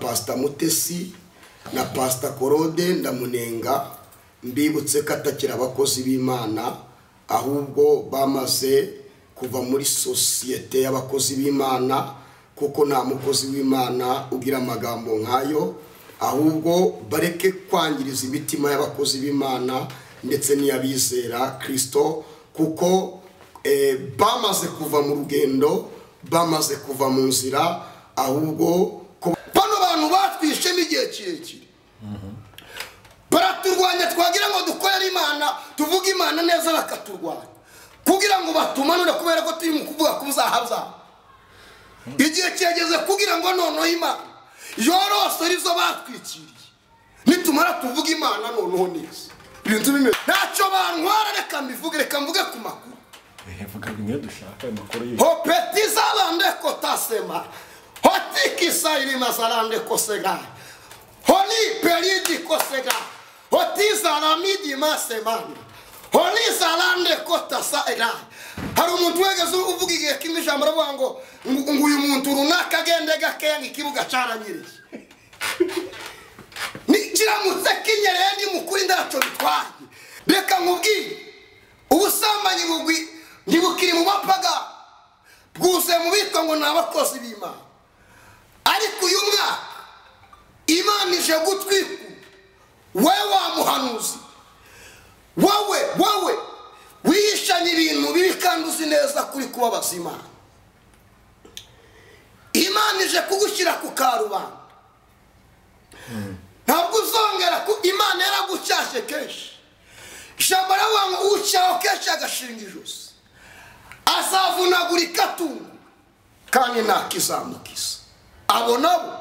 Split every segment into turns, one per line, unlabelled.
Pastor Mutesi na Pastor CLAUDE ndamunenga mbibutse katakira abakozi b'Imana ahubwo bamaze kuva muri societe y'abakozi b'Imana kuko nta mukozi w'Imana ugira amagambo nkayo ahubwo bareke kwangiriza imitima y'abakozi b'Imana ndetse n'iyabizera Kristo kuko bamaze kuva mu rugendo bamaze kuva mu nzira ahubwo bano bantu batwishe n'igihe kirekire baraturwanya twagira ngo dukorere Imana tuvuge Imana neza bakaturwanya kugira ngo batumanure kubera ko turi mu kuvuga ku buzahabza igihe cyageze kugira ngo noneho Imana yorose rizo batwikiriye nitumara tuvuga Imana noneho neza ibintu bimeze ntacyo bantwara reka mvuge ku makuru
vuga bimwe dushaka amakuru ye
hopetiza lande kotasema hotiki sairi mazalande kosega holi peridi kosega hotiza lamidi masemani holi zalande kotasa ega hari umuntu wegeze uvuga igihe kimwe ijambo ravuga ngo uyu muntu runaka agende gakeya ikibuga caranyirije ni kiramutse kinyereye ndi mukuri ndaco bitwaye reka nkubwire ubusambanyi bugwi ntibukiri mu bapaga bwuze mu bitwa ngo n'abakozi b'Imana ariko uyu mwaka Imana ije gutwiku wewe muhanuzi wowe wishanye ibintu bibi kandi uzi neza kuri kubabaza Imana Imana ije kugushyira ku karubanda ntabwo uzongera ku Imana yaragucyashye kenshi ijambo ravuga ngo ucyaho kenshi agashinga ijosi azavunagurika tungu kandi ntakizamukisa abo nabo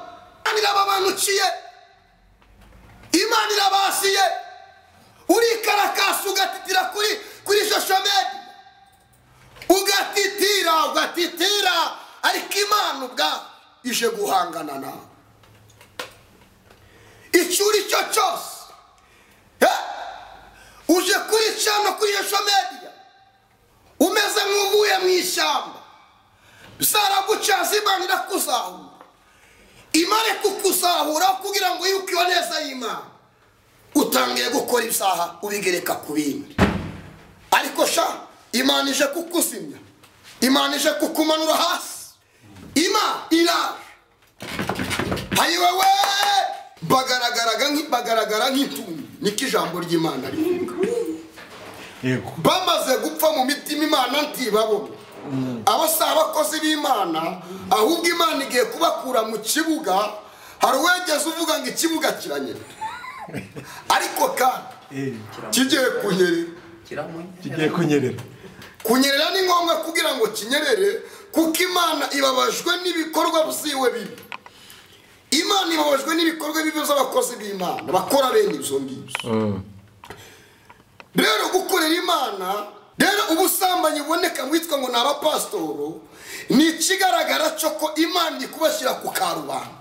irababanukiye Imana irabasiye urikarakasa ugatitira kuri social media ugatitira ariko Imana ubwa ije guhangana nawe icyuri cyo cyose uje kuri cyano kuri social media umeze nk'uvuye mu ishyamba bisaragucaza Imana irakuzahura Imana kukuzahura kugira ngo yuko neza y'Imana utangiye gukora ibyaha ubigereka ku bindi ariko sha Imana ije kukuzimya Imana ije kukumanura hasi Imana iraje hayiwewe bagaragara nk'itungo niko ijambo ry'Imana rivuga bamaze gupfa mu mitima Imana ntibabona abo si abakozi b'Imana ahubwo Imana igiye kubakura mu kibuga hari uwegeze uvuga ngo ikibuga kiranyerera ariko kandi kigiye kunyerera ni ngombwa kugira ngo kinyerere kuko Imana ibabajwe n'ibikorwa byiwe bibi Imana ibabajwe n'ibikorwa bibi by'abakozi b'Imana bakora bene ibyo ngibyo rero gukorera Imana rero ubusambanyi buboneka witwa ngo n'abapastoro ni ikigaragara cyo ko Imana ikubashyira ku karubanda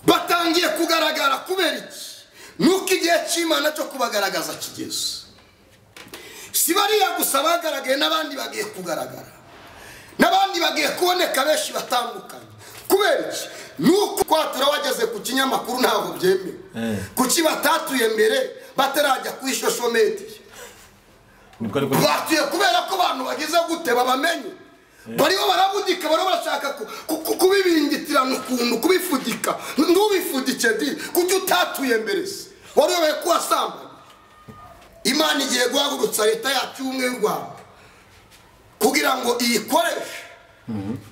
batangiye kugaragara kubera iki nuko igihe cy'Imana cyo kubagaragaza kigeze si bariya gusa bagaragaye n'abandi bagiye kugaragara n'abandi bagiye kuboneka benshi batandukanye kubera iki nuko kwatura wageze ku kinyamakuru ntabwo byemewe kuki batatuye mbere batarajya kuri social media batuye kubera ko abantu bagize gute babamenye bariho barabudika baro bashaka kubibingitirana ukuntu kubifudika ndubifudike di kuki utatuye mbere se warobe kuwasamba Imana igiye guhagurutsa leta yacu y'ubumwe y'u Rwanda kugira ngo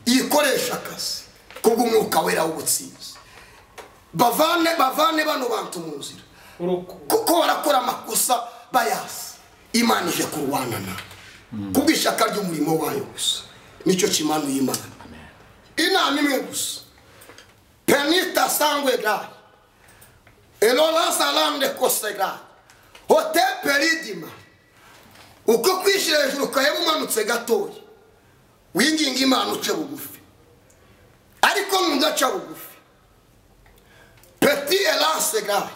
iyikoreshe akazi kubw'umwuka wera w'ubutsinzi bavane bano bantu mu nzira kuko barakora amakosa bayasi Imana ije kurwana na kubw'ishyaka ry'umurimo wayo gusa nicyo kimanuye Imana inama imwe gusa penita sangwe gari elolasa lande kosega hote peridima uko kwishira hejuru ukaheba umanutse gatoya winginga Imana uce bugufi ariko ntudaca bugufi peti elase gari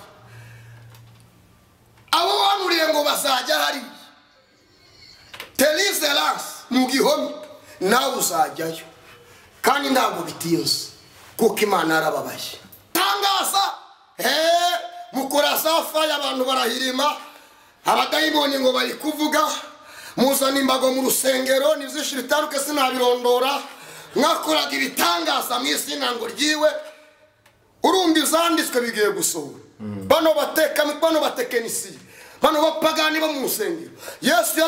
abo wanuriye ngo bazajya hari Telizelance mu gihome nawe uzajyayo kandi ntabwo bitinze kuko Imana yarababaye. Tangaza mukora safa y'abantu barahirima, abadayimoni ngo bari kuvuga, muzana imbago mu rusengero n'ivyinshi bitaruke sinabirondora, mwakoraga ibitangaza mu izina ngo ryiwe, urumva ivyanditswe bigiye gusohora. Bano batekinisi, bano bapagani bo mu rusengero, Yesu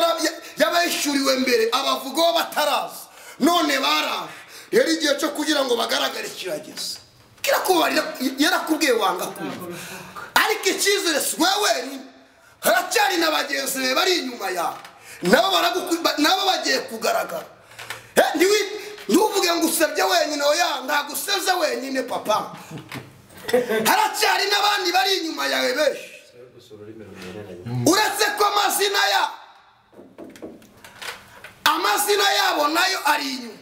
yabayishuriwe mbere abavugaho bataraza, none baraje. Rero igihe cyo kugira ngo bagaragare kirageze. Kirakubarira yarakubwiye wanga kumva, ariko icyizere wewe haracyari n'abagenzi be bari inyuma yawe, nabo bagiye kugaragara. Ntuvuge ngo usebye wenyine, oya ntabwo usebye wenyine papa, haracyari n'abandi bari inyuma yawe benshi, uretse ko amazina yabo nayo ari inyuma.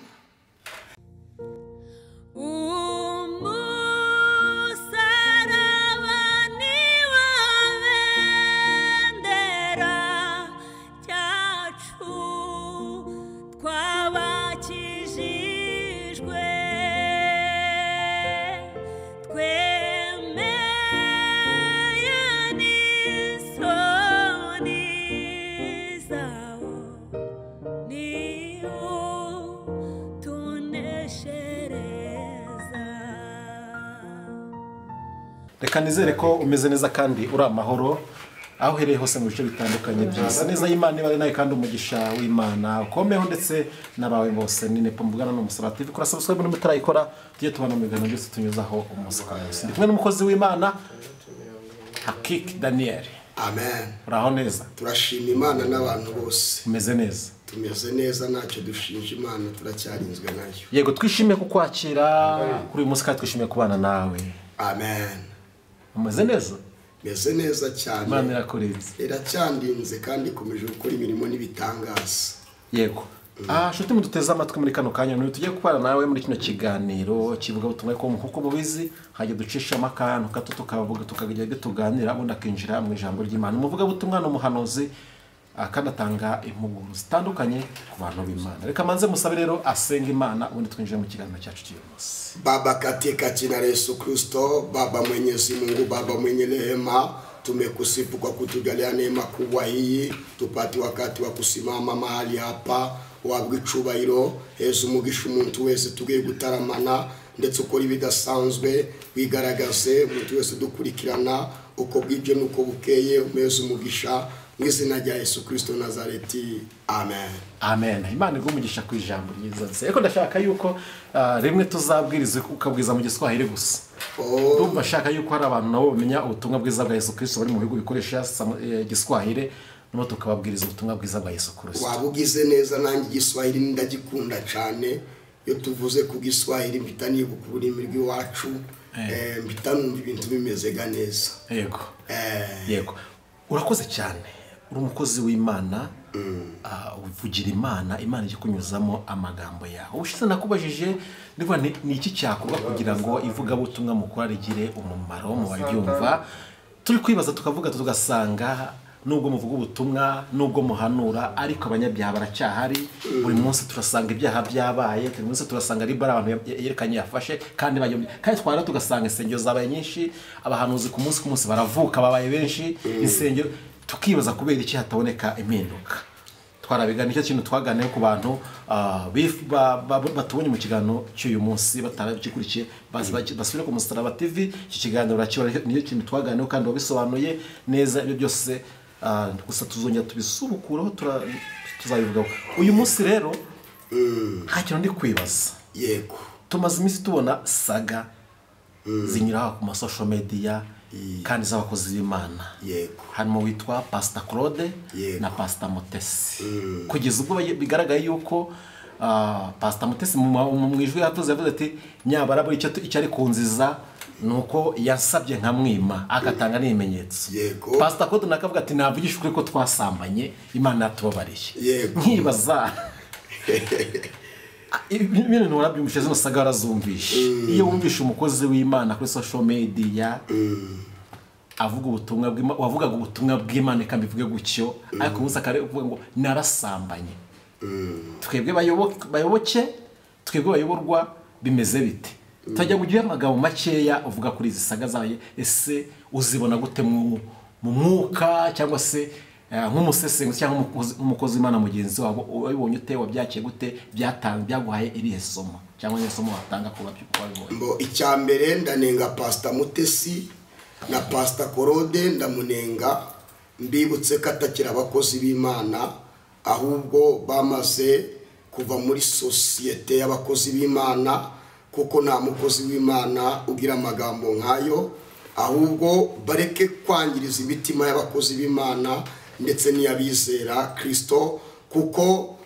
Reka nizere ko umeze neza kandi uri amahoro aho uhereye hose mu bice bitandukanye byose. Neza y'Imana ibari nawe kandi umugisha w'Imana ukomeho, ndetse n'abawe bose. Ni Niba mvugana n'umusaraba TV, kora subscribe n'umwe utarayikora, tujye tubana mu biganiro byose tunyuzaho umunsi ku munsi. Ndi kumwe n'umukozi w'Imana Hakiki Daniel.
Amen.
Uraho neza?
Turashima Imana n'abantu bose.
Umeze neza?
Tumeze neza, ntacyo dushinja Imana, turacyarinzwe nayo.
Yego, twishimiye kukwakira kuri uyu munsi kandi twishimiye kubana nawe.
Amen.
Umeze neza?
Meze neza cyane.
Imana irakurinze.
Iracyandinze kandi ikomeje gukora imirimo n'ibitangaza.
Yego. Nshuti muduteze amatwi muri kano kanya, n'uyu tugiye kubana nawe muri kino kiganiro kivuga ubutumwa ko nkuko mubizi hajye ducishamo akantu gato tukavuga tukagira ibyo tuganira, ubundi akinjira mu ijambo ry'Imana. Umuvuga butumwa n'umuhanuzi akanatanga impuguro zitandukanye ku bantu b'Imana. Reka manze musabe rero asenga Imana, ubundi twinjire mu kiganiro cyacu cy'uyu munsi.
Baba, katika jina la Yesu Kristo, Baba Mwenyezi Mungu, Baba mwenye rehema, tumekusifu kwa kutujalia neema kubwa hii tupate wakati wa kusimama mahali hapa. Wabwe icubahiro, Yesu umugisha umuntu wese tugiye gutaramana, ndetse ukora ibidasanzwe, wigaragaze umuntu wese dukurikirana uko bwije nuko bukeye. Umeze umugisha mu izina rya Yesu Kristo Nazareti. Amen.
Amen. Imana igumugisha ku ijambo ryiza. Eko ndashaka yuko rimwe tuzabwiriza ukabwiza mu Giswahili gusa. Ndumva shaka yuko hari abantu nabo bamenya ubutumwa bwiza bwa Yesu Kristo bari mu bihugu bikoresha Giswahili, no tukababwiriza ubutumwa bwiza bwa Yesu Kristo.
Wabugize neza, nanjye Giswahili ndagikunda cyane. Iyo tuvuze ku Giswahili mpita nibuka ururimi rw'iwacu, mpita numva ibintu bimeze neza.
Yego. Yego. Urakoze cyane. Uri umukozi w'Imana, uvugira Imana ikunyuzamo amagambo yawe. Ubushize nakubajije ndivwa ni iki cyakorwa kugira ngo ivuga butumwa mukora rigire umumaro mu baryumva. Turi kwibaza tukavuga tugasanga nubwo muvuga ubutumwa, nubwo muhanura, ariko abanyabyaha baracyahari. Buri munsi turasanga ibyaha byabaye, buri munsi turasanga Riba abantu yerekanye yafashe kandi bayobye, kandi twara tugasanga insengero zabaye nyinshi, abahanuzi ku munsi baravuka babaye benshi, insengero tukibaza kubera iki hataboneka impinduka. Twarabigana icyo kintu twaganiye ku bantu batubonye mu kiganiro cy'uyu munsi batarabikurikiye, basubire ku Musaraba TV. Iki kiganiro rakibara niyo kintu twaganiye kandi wabisobanuye neza. Ibyo byose gusa tuzongera tubisubukuraho, tuzabivugaho uyu munsi. Rero nta kintu ndi kwibaza.
Yego,
tumaze iminsi tubona saga zinyura ku social media kandi z'abakozi b'Imana.
Yego,
harimo witwa Pastor CLAUDE na Pastor Mutesi. Kugeza ubwo bigaragaye yuko Pastor Mutesi mu ijwi yavuze ati nyabara buri icyo ari kunziza nuko yasabye nkamwima agatanga n'ibimenyetso.
Yego,
Pastor CLAUDE nakavuga ati navugisha ukuri ko twasambanye, Imana yatubabariye.
Yego,
nkibaza ibintu nurabyumvishe zino saga warazumvishe. Iyo wumvishe umukozi w'Imana kuri social media avuga ubutumwa bw'Imana, wavugaga ubutumwa bw'Imana kandi bivuge gutyo, ariko umunsi akare uvuga ngo narasambanye, twebwe bayoboke, twebwe bayoborwa bimeze bite? tajya kugira amagambo makeya uvuga kuri izi saga zaye ese uzibona gute mu mwuka cyangwa se nk'umusesenguzi cyangwa umukozi w'Imana mugenzi wabo wabibonye ute wabyakiye gute byaguhaye irihe somo cyangwa isomo watanga ku babibonye?
Mbo icyambere ndanenga Pastor Mutesi na Pastor CLAUDE ndamunenga mbibutse ko atakira abakozi b'Imana ahubwo bamaze kuva muri sosiyete y'abakozi b'Imana kuko nta mukozi w'Imana ugira amagambo nkayo ahubwo bareke kwangiriza imitima y'abakozi b'Imana ndetse n'iyabizera Kristo kuko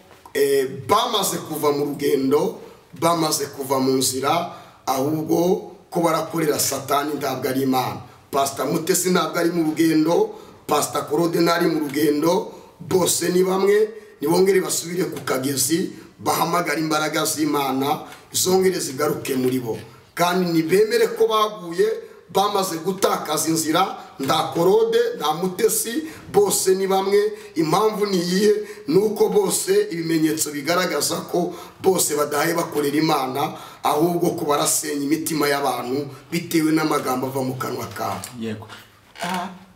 bamaze kuva mu rugendo bamaze kuva mu nzira ahubwo ko barakorera Satani ntabwo ari Imana. Pastor Mutesi ntabwo ari mu rugendo, Pastor CLAUDE ntari mu rugendo, bose ni bamwe nibongere basubire ku kagezi bahamagara imbaraga z'Imana zongere zigaruke muri bo kandi nibemere ko baguye bamaze gutakaza inzira nda CLAUDE nta Mutesi bose ni bamwe. Impamvu niyihe nuko bose ibimenyetso bigaragaza ko bose badahaye bakorera Imana ahubwo ko barasenya imitima y'abantu bitewe n'amagambo ava mu kanwa kabo.
Yego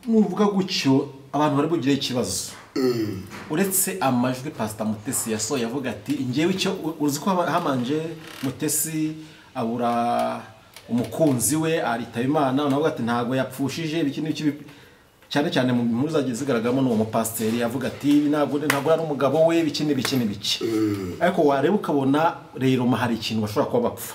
nuvuga gutyo abantu bari bugire ikibazo uretse amajwi Pastor Mutesi yasohoye avuga ati ngewe icyo uzi ko hamanje Mutesi abura umukunzi we arita Imana navuga ati ntago yapfushije biki cyane cyane mu nkuru zagiye zigaragaramo n'uwo mupasiteri avuga ati ntago ari umugabo we biki ariko wareba ukabona rero hari ikintu bashobora kuba bapfa.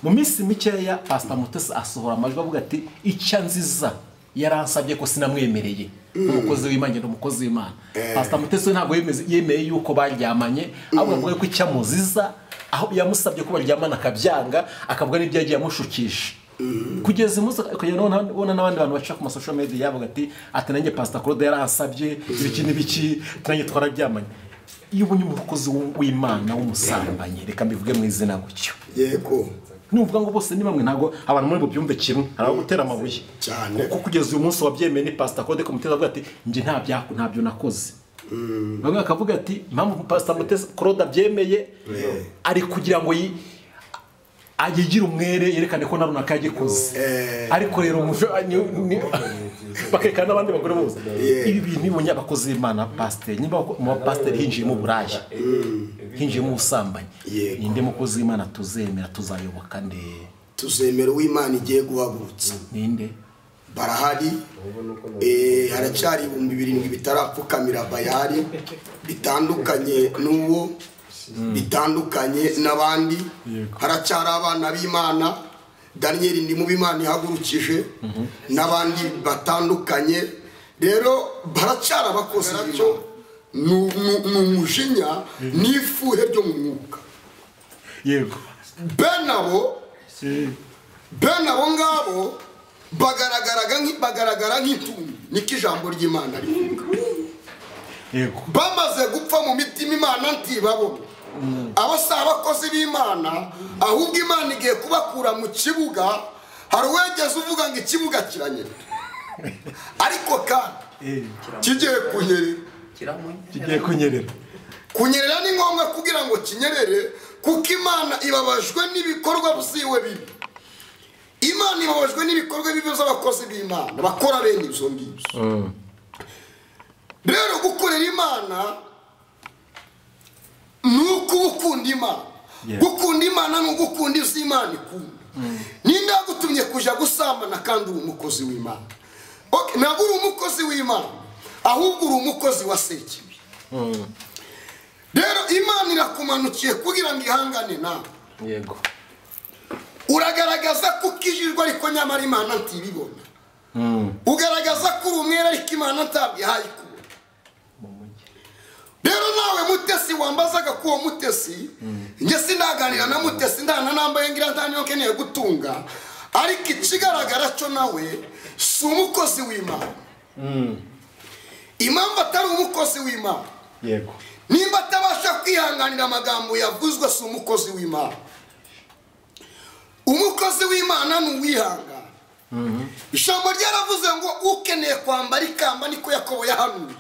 Mu minsi mikeya Pastor Mutesi asohora amajwi avuga ati icya nziza yaransabye ko sinamwemereye umukozi w'Imana umukozi w'Imana. Pastor Mutesi ntago yemeye yuko baryamanye ahubwo avuga ko icyamuziza aho yamusabye ko baryamana akabyanga akavuga n'ibyo yagiye amushukisha kugeza umunsi ukabona n'abandi bantu baca ku ma social media yavuga ati nanjye Pastor CLAUDE yaransabye ibiki nanjye twararyamanye. Iyo ubonye umukozi w'Imana w'umusambanyi reka mbivuge mu izina gutyo
yego
nuvuga ngo bose ni bamwe ntago abantu muri bubyumve kimwe hari gutera amabuye
cyane
kuko kugeza uyu munsi wabyemeye ni Pastor CLAUDE ko muteza avuga ati nje ntabyo nakoze. Bamwe akavuga ati impamvu Pastor Mutesi CLAUDE abyemeye ari kugira ngo agigira umwere yerekane ko narunaka yagikoze ariko rero bakeka n'abandi bagore bose ibi bintu bibonye abakozi b'Imana pastor niba mu pastor hinjiye mu buraya hinjiye mu busambanyi ninde mukozi w'Imana tuzemera tuzayoboka nde
tuzemera uw'Imana igiye guhagurutsa
ninde
barahari haracyari 2000 bitarapfukamira bayari bitandukanye n'uwo bitandukanye n'abandi haracyari abana b'Imana Daniel ndi mu b'Imana ihagurukije n'abandi batandukanye rero baracyari abakozi b'Imana n'umujinya n'ifuhe ryo mu mwuka
yego
benabo ngabo bagaragara nk'itungo niko ijambo ry'Imana rivuga
yego
bamaze gupfa mu mitima Imana ntibabona abasaba abakozi b'Imana ahubwo Imana igiye kubakura mu kibuga hari uwegeze uvuga ngo ikibuga kiranyerera ariko kandi kigiye kunyerera ni ngombwa kugira ngo kinyerere kuko Imana ibabajwe n'ibikorwa byiwe bibi. Imana ibabajwe n'ibikorwa bibi by'abakozi b'Imana bakora bene ibyo ngibyo. Rero gukorera Imana nuko ukunda Imana gukunda Imana no gukunda iz'Imana ikunda ninde yagutumye kuja gusambana kandi uri umukozi w'Imana ntabwo uri umukozi w'Imana ahubwo uri umukozi wa sekibi. Rero Imana irakumanukiye kugira ngo ihangane nawe
yego
uragaragaza ko ukijijwe ariko nyamara Imana ntibibona ugaragaza ko uri umwere ariko Imana ntabyihaye kubona. Rero nawe Mutesi wambazaga ko uwo Mutesi nge sinaganira na Mutesi ndana nambaye ngira ndaniyo keneye gutunga ariko ikigaragara cyo nawe si umukozi w'Imana. Impamvu atari umukozi w'Imana
yego
nimba atabasha kwihanganira amagambo yavuzwe si umukozi w'Imana. Umukozi w'Imana ni uwihangana. Ijambo ryaravuze ngo ukeneye kwambara ikamba niko Yakobo yahanuye.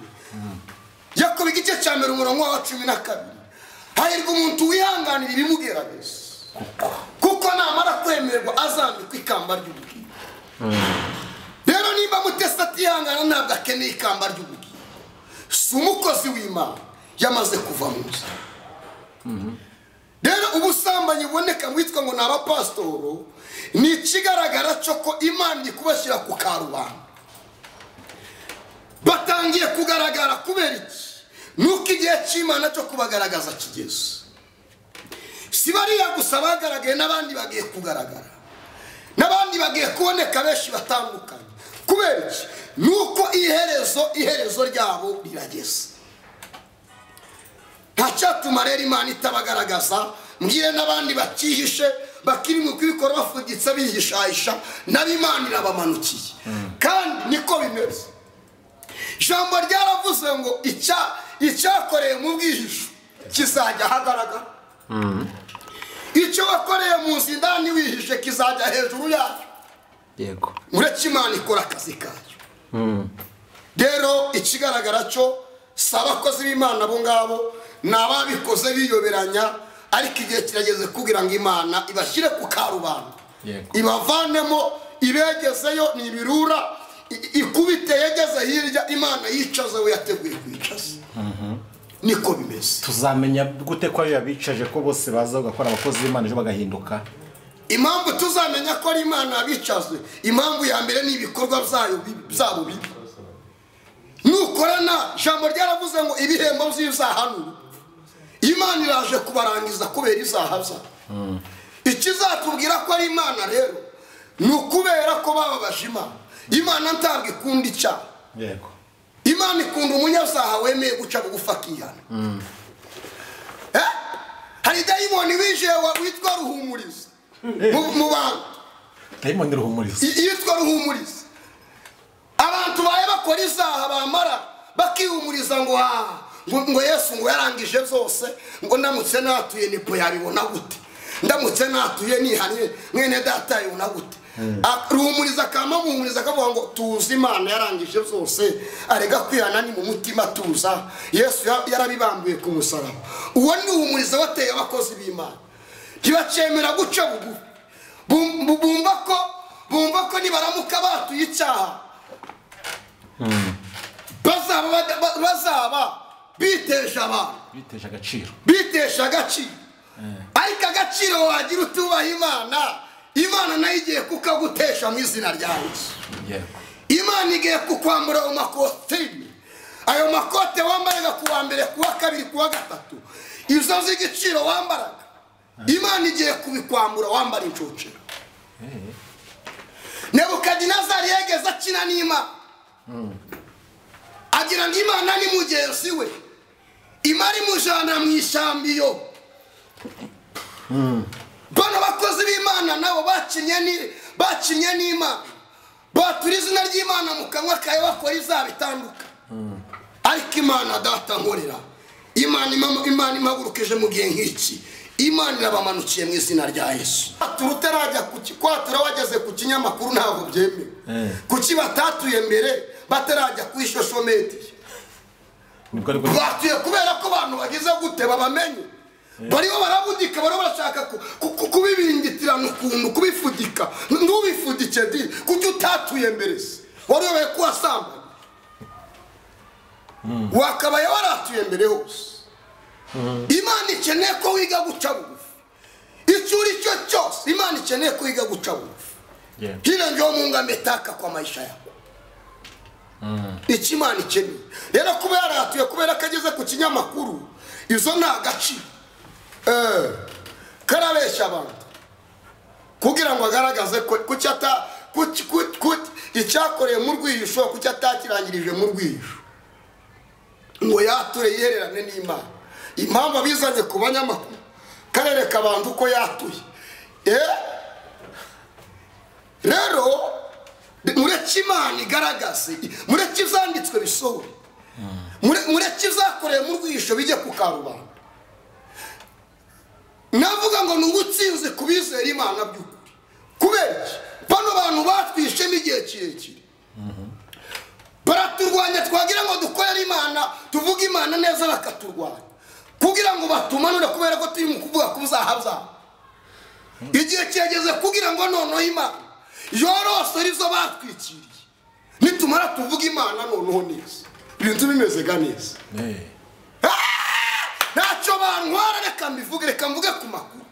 Yakobo igice cya 12 hahirwa umuntu wihanganira ibimugerageza kuko namara kwemerwa azambikwa ikamba ry'ubugingo. Rero niba mutesi atihangana ntabwo akeneye ikamba ry'ubugingo, si umukozi w'Imana, yamaze kuva mu nzira. Rero ubusambanyi buboneka witwa ngo ni abapasitoro ni ikigaragara cyo ko Imana iri kubashyira ku karubanda. Batangiye kugaragara kubera iki? Nuko igihe cy'Imana cyo kubagaragaza kigeze. Si bariya gusa bagaragaye, n'abandi bagiye kugaragara, n'abandi bagiye kuboneka benshi batandukanye. Kubera iki? Nuko iherezo ryabo rirageze. Ntacyatuma rero Imana itabagaragaza. Mbwire n'abandi bakihishe bakiri mu kwikora bafuditse bihishahisha, n'Imana irabamanukiye. Kandi niko bimeze. Ijambo ryaravuze ngo icyakoreye mu bwihisho kizajya ahagaragara. Icyo wakoreye mu nzu indani wihishe kizajya hejuru yayo.
Yego.
Uretse Imana ikora akazi kayo. Rero ikigaragara cyo si abakozi b'Imana abo ngabo, ni ababikoze biyoberanya, ariko igihe kirageze kugira ngo Imana ibashyire ku karubanda. Ibavanemo ibegezeyo ni ibirura, ikubite yegeze hirya, Imana yicaza we yateguye kwicaza. Niko bimeze.
Tuzamenya gute ko yabicaje ko bose baza gukora abakozi b'Imana ejo bagahinduka?
Impamvu tuzamenya ko ari Imana yabicazwe, impamvu ya mbere ni ibikorwa byabo bibi. Nukorana, ijambo ryaravuze ngo ibihembo by'izahanura. Imana iraje kubarangiza kubera izaha byabo. Ikizatubwira ko ari Imana rero ni ukubera ko bababaje Imana. Imana ntabwo ikunda icyaha.
Yego.
Imana ikunda umunyazaha wemeye guca bugufi akihana. Hari dayimoni wije witwa Ruhumuriza mu bantu.
Dayimoni Ruhumuriza
yitwa Ruhumuriza. Abantu baye bakora izaha bamara bakihumuriza ngo Yesu ngo yarangije byose, ngo ndamutse natuye nipo yabibona gute, ndamutse natuye nihanye mwene data yabibona gute. Ruhumuriza kamamuhumuriza akavuga ngo tuzi Imana yarangije byose, arega kwihana ni mu mutima tuza, Yesu yarabibambuye ku musaraba. Uwo ni Ruhumuriza wateye abakozi b'Imana. Ntibacemera guca bugufi, bumva ko nibaramuka batuye icyaha bazaba bitesha abantu, bitesha agaciro. Ariko agaciro wagira utubaha Imana nayo igiye kukagutesha mu izina rya Yesu. Imana igiye kukwambura mu makositimu, ayo makote wambaraga kuwa mbere, kuwa kabiri, kuwa gatatu, izo z'igiciro wambaraga, Imana igiye kubikwambura wambara incocero. Nebukadinezari yegeze akina n'Imana, agira ngo Imana ni mugenzi we, imara imujana mu ishambiyo. Bano bakozi b'Imana nabo bakinye n'Imana, batura izina ry'Imana mu kanwa kayo bakora izaba itanduka. Ariko Imana data nkorera, Imana impagurukije mu gihe nk'iki, Imana irabamanukiye mu izina rya Yesu. Utarajya kwatura wageze ku kinyamakuru ntabwo byemewe. Kuki batatuye mbere batarajya ku ishosho medi? Batuye kubera ko abantu bagize gute babamenye. Bariho barabudika, bariho bashaka kubibingitirana ukuntu, kubifudika. Ntubifudike di, kuki utatuye mbere se? Wariyoboye kuwasambanya. Wakabaye waratuye mbere hose. Imana ikeneye ko wiga guca bugufi. Icyo uri cyo cyose Imana ikeneye ko wiga guca bugufi. Hile ndio Mungu ametaka kwa maisha yako. Iki Imana ikeneye. Rero kuba yaratuye kubera kageze ku kinyamakuru, izo nta gaciro. Karabesha abantu kugira ngo agaragaze ko icyakoreye mu rwihisho, kuki atakirangirije mu rwihisho ngo yature yererane n'Imana. Impamvu bizanye ku banyamakuru karereka abantu ko yatuye. Rero mureke Imana igaragaze, mureke izanditswe bisohore, mureke izakoreye mu rwihisho bijye ku karubanda. Navuga ngo n'ubutsinze kubizera Imana by'ukuri. Kubera bano bantu batwishe n'igihe kirekire, baraturwanya twagira ngo dukorere Imana, tuvuge Imana neza bakaturwanya kugira ngo batumanure, kubera ko turi mu kuvuga ku byaha byabo. igihe kirageze kugira ngo noneho imana yorose rizo batwikiriye nitumara tuvuga imana noneho neza ibintu bimeze neza ntacyo bantwara reka mvuge ku makuru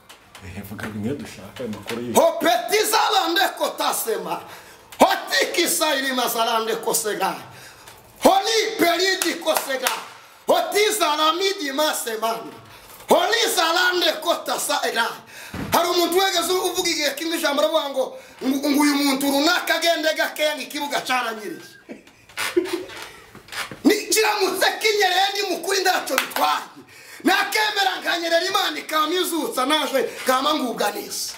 vuga bimwe dushaka amakuru ye
hopetiza lande kotasema hotikisa ilima zalande kosega holi peridi kosega hotiza lamidi masemani holi zalande kotasa ega hari umuntu wegeze uvuga igihe kimwe ijambo aravuga ngo uyu muntu runaka agende gakeya ikibuga caranyiriye nikiramutse kinyereye ndi mukuri ndaco bitwaye nakemera nkanyerera imana ikamizutsa naje kama nguganisa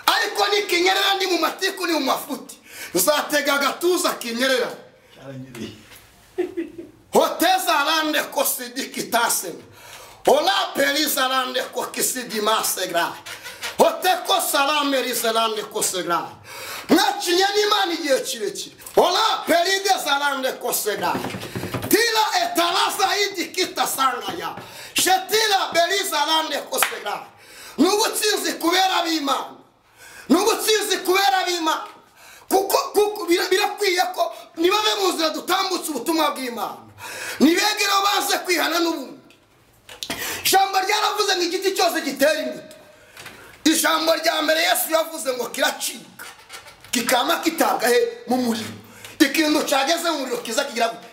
ariko nikinyerera ndi mu matiku ni mu mafuti uzatega agatuza kinyerera hoteza lande kosidikitasema ola pelisa lande kokisidi masegra hoteko salame riselande kosegra mwacinye n'imana igihe kirekire ola pelide zalande kosegra tila etalaza idikita sangaya shetila beliza lande kosegra n'ubutsinzi kubera b'imana n'ubutsinzi kubera b'imana kuko birakwiye ko niba bemuzira dutambutse ubutumwa bw'imana nibegera baze kwihana n'ubundi ijambo ryaravuze ngo igiti cyose gitera imbuto ijambo rya mbere Yesu yavuze ngo kiracika kikama kitabwa mu muriro ikintu cyageze mu muriro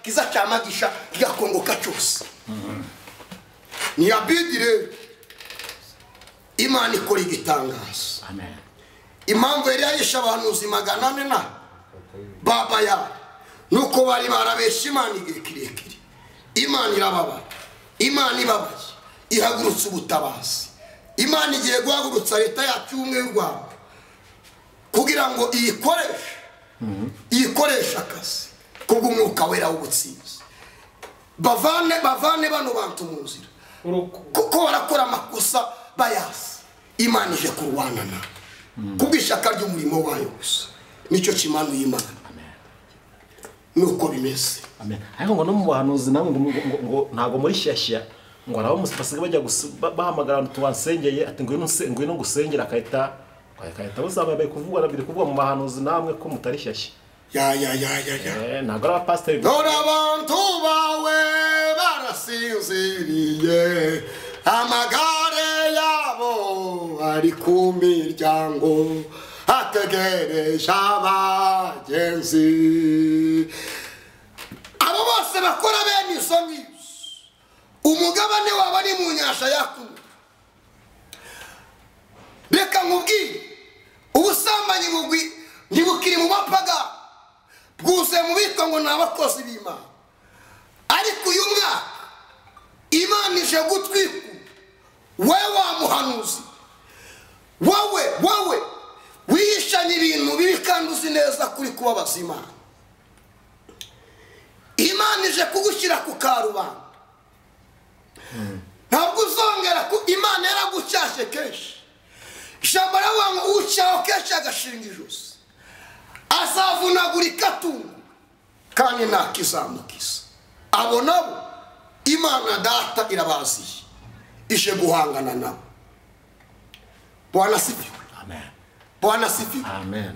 kiza cyamagisha kigakongoka cyose ni abidire imana ikora igitangaza
amen
impamvu yari yarisha abahanuzi 400 na baba ya nuko bari barabesha imana igihe kirekire imana irababara imana ibabaye ihagurutse ubutabazi imana igiye guhagurutsa leta yacu y'ubumwe y'u Rwanda kugira ngo iyikoreshe akazi kubw'umwuka wera w'ubutsinzi bavane bano bantu mu nzira kuko barakora amakosa bayazi imana ije kurwanana kubw'ishyaka ry'umurimo wayo gusa nicyo kimanuye imana nuko bimeze
amen ariko ngo no mu buhanuzi namwe ngo ntago muri shyashya ngo arabo musipasiga bajya bahamagara abantu tubansengeye ati ngwino gusengera akahita buzabaye kuvugana biri kuvuga mu bahanuzi namwe ko mutari shyashya ntago ari abapasiteri
dore abantu bawe barasinziriye amagare yabo ari ku miryango ategereje abagenzi abo bose bakora bene izo ngizo umugabane waba ari mu nyasha yakuwe reka nkubwire ubusambanyi ntibukiri mu bapaga bwuzuye mu bitwa ngo ni abakozi b'imana ariko uyu mwaka imana ije gutwika wowe wa muhanuzi wowe wihishanye ibintu bibi kandi uzi neza kuri kubabaza imana imana ije kugushyira ku karubanda ntabwo uzongera imana yaragucyashye kenshi ijambo riravuga ngo ucyaho kenshi agashinga ijosi azavunagurika atungo kandi ntakizamukiza abo nabo imana data irabaziye ije guhangana nabo Bwana sifiwe
amen
Bwana sifiwe
amen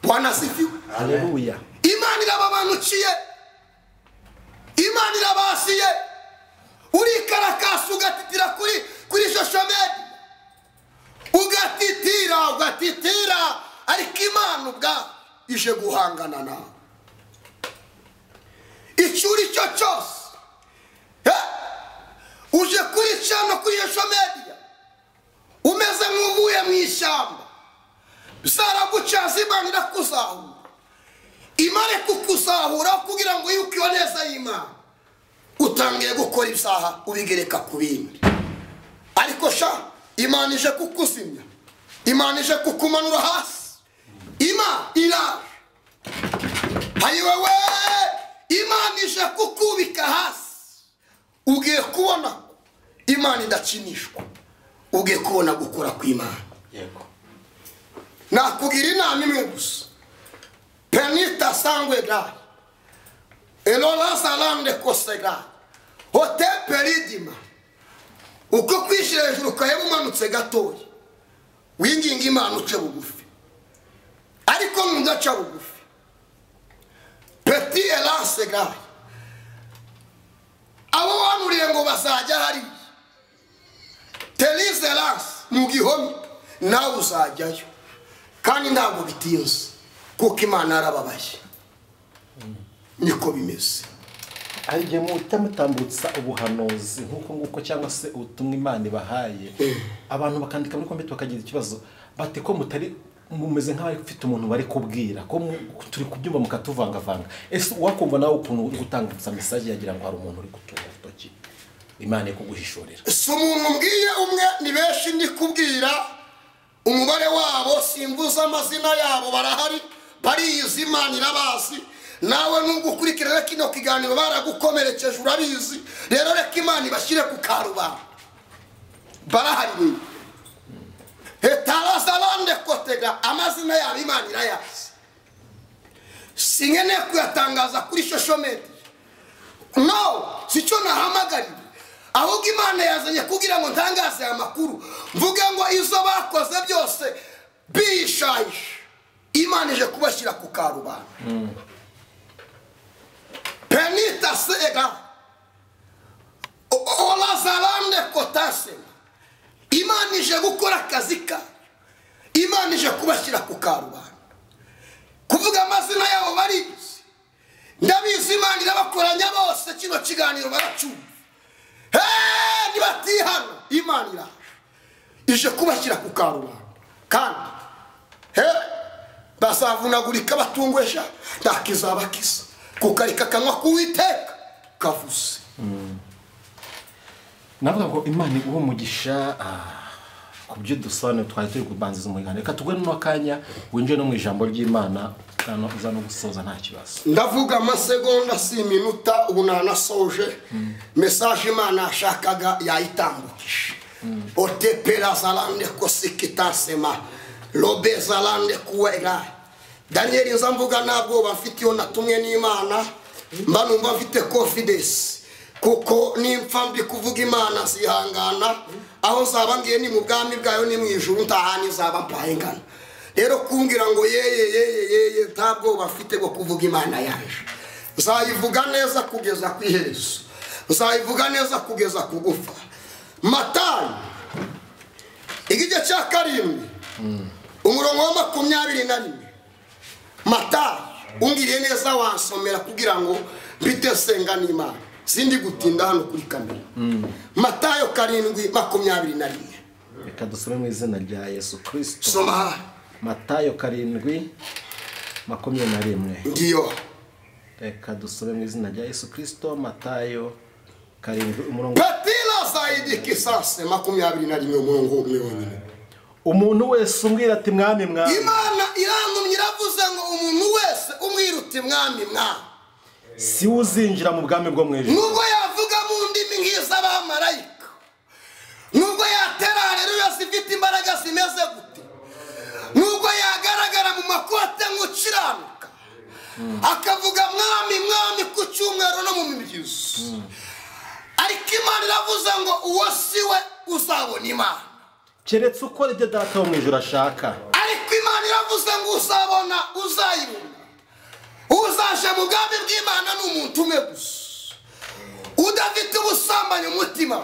Bwana sifiwe
haleluya
imana irababanukiye imana irabasiye urikarakasa ugatitira kuri social media ugatitira ariko imana ubwayo ije guhangana nawe icyo uri cyo cyose uje kuri cano kuri social media umeze nk'uvuye mu ishyamba zaragucaza imana irakuzahura imana kukuzahura kugira ngo yukiwe neza y'imana utangiye gukora ibyaha ubigereka ku bindi ariko sha imana ije kukuzimya imana ije kukumanura hasi imana iraje hayiwewe imana ije kukubika hasi ugiye kubona imana idakinishwa ugiye kubona gukora kw'imana
yego
nakugira inama imwe gusa penita sangwe gari elora salande kosega hote peridima uko kwishyira hejuru ukaheba umanutse gatoya winginga Imana uce bugufi, ariko ntudaca bugufi. Petit elance gaye abo wanuriye ngo bazajya hari Telize elance mu gihome nawe uzajyayo, kandi ntabwo bitinze kuko Imana yarababaye. Niko bimeze.
Agiye mutamutambutsa ubuhanuzi nkuko cyangwa se ubutumwa Imana ibahaye, abantu bakandika muri komenti bakagira ikibazo bate ko mutari mumeze nk'abari ufite umuntu bari kubwira ko turi kubyumva mukatuvangavanga. Ese wakumva nawe ukuntu uri gutambutsa message yagira ngo hari umuntu uri gutunga urutoki Imana ikuguhishorera?
So umuntu mbwiye umwe ni benshi ndi kubwira, umubare wabo simvuza amazina yabo, barahari bariyizi, Imana irabazi. Nawe nubwo ukurikirana kino kiganiro baragukomerekeje urabizi, rero reka Imana ibashyire ku karubanda. Barahari etarazalande kotega amazina yabo Imana irayazi. Singene kuyatangaza kuri social media, no, sico nahamagariye. Ahubwo Imana yazanye kugira ngo ntangaze amakuru, mvuge ngo izo bakoze byose bishahisha, Imana ije kubashyira ku karubanda. Penita sega olazalande kotase, Imana ije gukora akazi ka, Imana ije kubashyira ku karubanda. Kuvuga amazina yabo barizi, ndabizi Imana irabakoranya bose, kino kiganiro baracumva. Nibatihano Imana iraje ije kubashyira ku karubanda, kandi bazavunagurika batungwesha ntakizabakiza, kukarika kanwa kuwiteka kavuze.
Navuga ngo Imana iguhe umugisha kubyo dusobanura twari turi kubanziza umuganda. Reka tugwe n'akanya winje no mu ijambo ry'Imana kandi uza no gusoza nta kibazo.
Ndavuga amasegonda si minuta ubu nanasoje. Message Imana ashakaga yayitambukisha. Otepera zalande kosikitasema lobe zalande kuwega. Daniel nzamvuga ntabwoba mfitiyo natumwe n'Imana, mba numva mfite confidence kuko nimpfa mbi kuvuga Imana zihangana, aho zaba ngiye ni mu bwami bwayo ni mu ijuru ntahani zaba mpayengana. Rero kumbwira ngo yeye ntabwoba mfite bwo kuvuga Imana yaje. Nzayivuga neza kugeza ku iherezo, nzayivuga neza kugeza kugufa. Matayo igice cya 7 umurongo wa 21. Matayo ungiriye neza wansomera kugira ngo mbite senga n'Imana, sindi gutinda hano kuri kamera. Matayo 7:21.
Reka dusome mu izina rya Yesu Kristo.
Soma
Matayo 7:21.
ngiyo.
Reka dusome mu izina rya Yesu Kristo. Matayo 7 umurongo.
Petila zaidi kisase 21 umurongo umwe.
Umuntu wese umbwira ati mwami mwami,
Imana irangumye iravuze ngo umuntu wese umwiruti mwami mwami
si uzinjira mu bwami bwo mwijuru.
Nubwo yavuga mu ndimi nk'iz'abamarayika, nubwo yatera haleluya zifite imbaraga zimeze gute, nubwo yagaragara mu makote nk'ukiranuka, akavuga mwami mwami ku cyumweru no mu mibyizi, ariko Imana iravuze ngo uwo siwe uzabona Imana,
keretse ukora ibyo data wo mu ijuru ashaka.
ariko Imana iravuze ngo uzabona uzayibona. Uzaje mu bwami bw'Imana n'umuntu umwe gusa, udafite ubusambanyi umutima,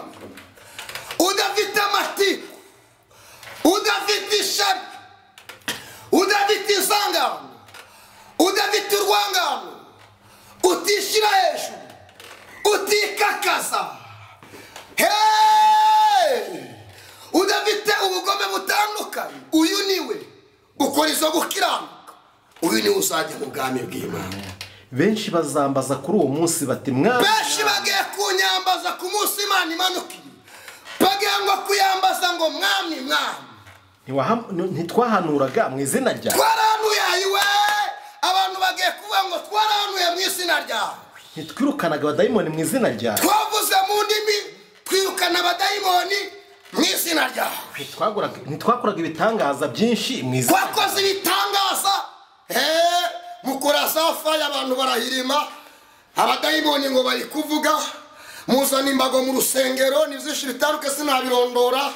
udafite amatiku, udafite ishari, udafite izangano, udafite urwangano, utishyira hejuru, utikakaza, udafite ubugome butandukanye. Uyu niwe ukora izo gukiranuka, uyu niwe uzajya mu bwami bw'Imana.
Benshi bazambaza kuri uwo munsi bati mwami.
Benshi bagiye kunyambaza ku munsi Imana imanukiye, bagiye ngo kuyambaza ngo mwami mwami.
Ntitwahanuraga mu izina ryawe?
Twarahanuye ayiwe, abantu bagiye kuvuga ngo twarahanuye mu izina ryawe.
Ntitwirukanaga abadayimoni mu izina ryawe?
Twavuze mu ndimi twirukana abadayimoni mu izina ryawe.
Ntitwakoraga ibitangaza byinshi mu izina ryawe?
Twakoze ibitangaza, mukora safa y'abantu barahirima, abadayimoni ngo bari kuvuga, muzana imbago mu rusengero, nizishira itaruke sinabirondora,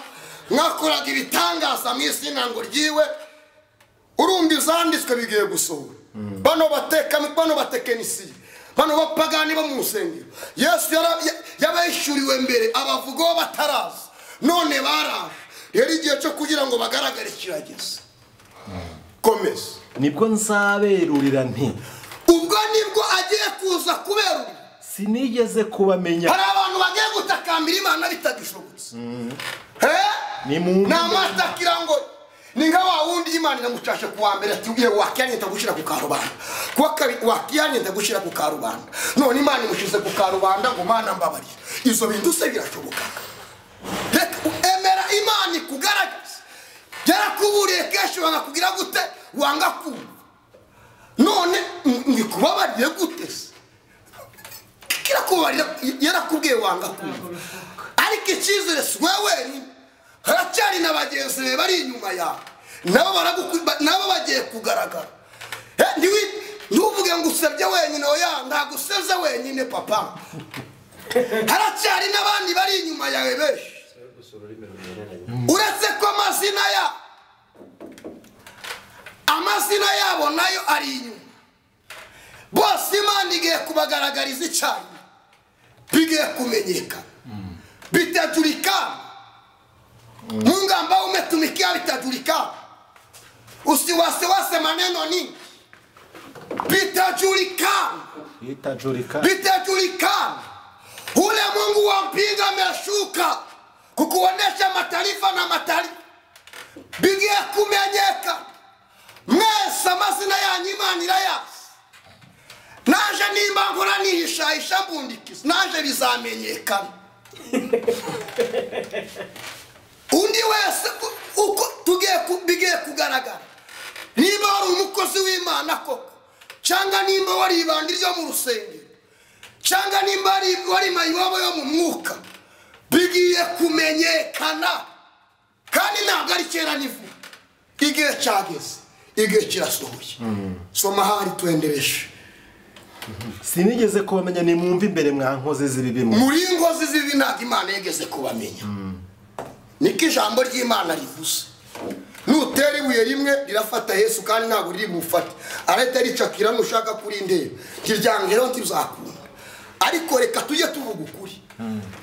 mwakoraga ibitangaza mu izina ngo ryiwe urumva izanditswe bigiye gusohora bano batekinisiye bano bapagani bo mu rusengero Yesu yabayishuriwe mbere abavugaho bataraza none baraje rero igihe cyo kugira ngo bagaragare kirageze komeza
nibwo nzaberurira nti
ubwo nibwo agiye kuza kuberurira
sinigeze kubamenya
hari abantu bagiye gutakambira Imana bitagishobotse n'amatakira ngo ni nka wa wundi Imana inamucashe kuwa mbere ati ugiye wakiyanye ndagushira ku karubanda kuwa kabiri wakiyanye ndagushira ku karubanda none Imana imushize ku karubanda ngo Mana mbabarira izo bintu se birashoboka reka emera Imana ikugaragaza yarakuburiye kenshi wanga kugira gute wanga kumva none ngikubabarire gute se kirakubarira yarakubwiye wanga kumva ariko icyizere wewe haracyari n'abagenzi be bari inyuma yawe nabo bagiye kugaragara ntuvuge ngo usebye wenyine oya ntabwo usebye wenyine papa haracyari n'abandi bari inyuma yawe benshi uretse ko amazina yabo nayo ari inyuma bose Imana igiye kubagaragariza icyayi bigiye kumenyekana bitajulikana Mungu ambao umetumikia bitajulikana usiwasiwase maneno ni bitajulikana ule Mungu wa mpinga ameshuka kukuonesha mataifa na mataifa bigiye kumenyeka mwese amazina yanyu Imana irayasi naje nimba nkora nihishahisha mbundikiza naje bizamenyekana undi wese uko bigiye kugaragara niba wari umukozi w'Imana koko cyangwa nimba wari ibandi ryo mu rusengero cyangwa nimba wari mayiwabo yo mu mwuka bigiye kumenyekana kandi ntabwo ari kera nivu igihe cyageze igihe kirasohoye soma hari twendereshe
sinigeze kubamenya ni mwumva imbere mwa nkozi z'ibibi
muri nkozi z'ibibi ntabwo Imana yigeze kubamenya niko ijambo ry'Imana rivuze nutera ibuye rimwe rirafata Yesu kandi ntabwo riri bufate arahita ricakira nushaka kuri ndebe ntiryangeraho ntizakunda ariko reka tujye tuvuga ukuri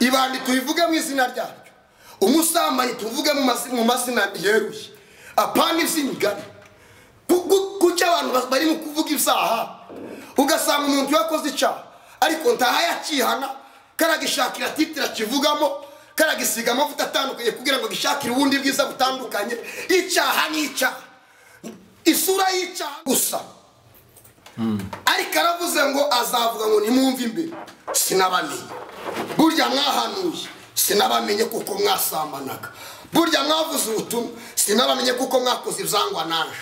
ibandi tubivuge mu izina ryaryo umusambanyi tuvuge mu mazina yeruye apana iby'imigani kuko abantu bari mu kuvuga ibyaha ugasanga umuntu yakoze icyaha ariko ntaha yakihana karagishakira titira kivugamo karagisiga amavuta atandukanye kugira ngo gishakire ubundi bwiza butandukanye icyaha n'icyaha isura y'icyaha gusa ariko aravuze ngo azavuga ngo nimwumve imbere sinabamenye burya mwahanuye sinabamenye kuko mwasambanaga burya mwavuze ubutumwa sinabamenye kuko mwakoze ibyangwa naje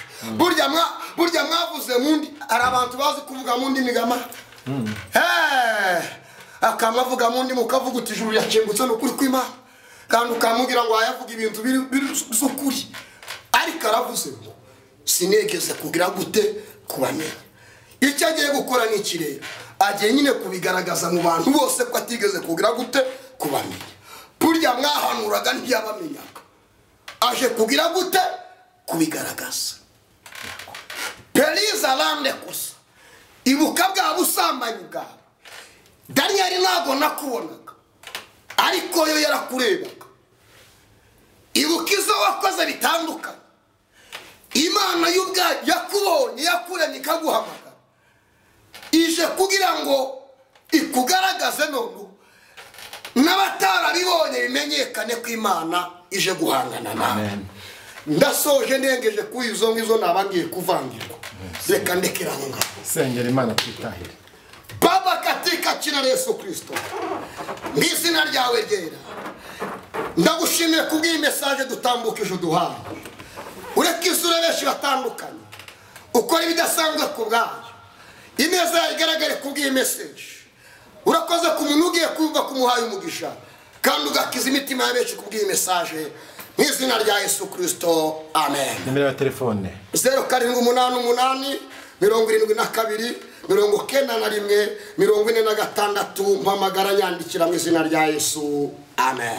burya mwavuze mundi ari abantu bazi kuvuga mundi migama akamavuga mundi mukavuga uti ijuru yakengutse n'ukuri kw'Imana kandi ukamubwira ngo ayavuga ibintu by'ukuri ariko aravuze ngo sinegeze kugira gute kubamenya icyo agiye gukora ni ikirere agiye nyine kubigaragaza mu bantu bose ko atigeze kugira gute kubamenya burya mwahanuraga ntiyabamenyaga aje kugira gute kubigaragaza Peliza lande kosa ibuka bwa busambanyi bwawe Daniel ntabwo nakubonaga ariko yo yarakurebaga ibuka izo wakoze bitandukanye Imana y'ubwayo yakubonye yakuremye ikaguhamagara ije kugira ngo ikugaragaze none n'abatarabibonye bimenyekane ko Imana ije guhangana nawe ndasoje ndengeje kuri izo ngizo nabangiye kuvangirwa reka ndekeranye ngaho
sengera Imana twitahire
Baba katika jina la Yesu Kristo n'izina ryawe ryera ndagushimiye kubw'iyi message dutambukije uduhaye ureke isura benshi batandukanye ukora ibidasanzwe ku bwayo ineza igaragare kubw'iyi message urakoze ku muntu ugiye kumva kumuhaye umugisha kandi ugakiza imitima y'abenshi kubw'iyi message n'izina rya Yesu Kristo amen.
Nimero ya telefone
0788 72 91 46 mpamagara nyandikira mu izina rya Yesu amen.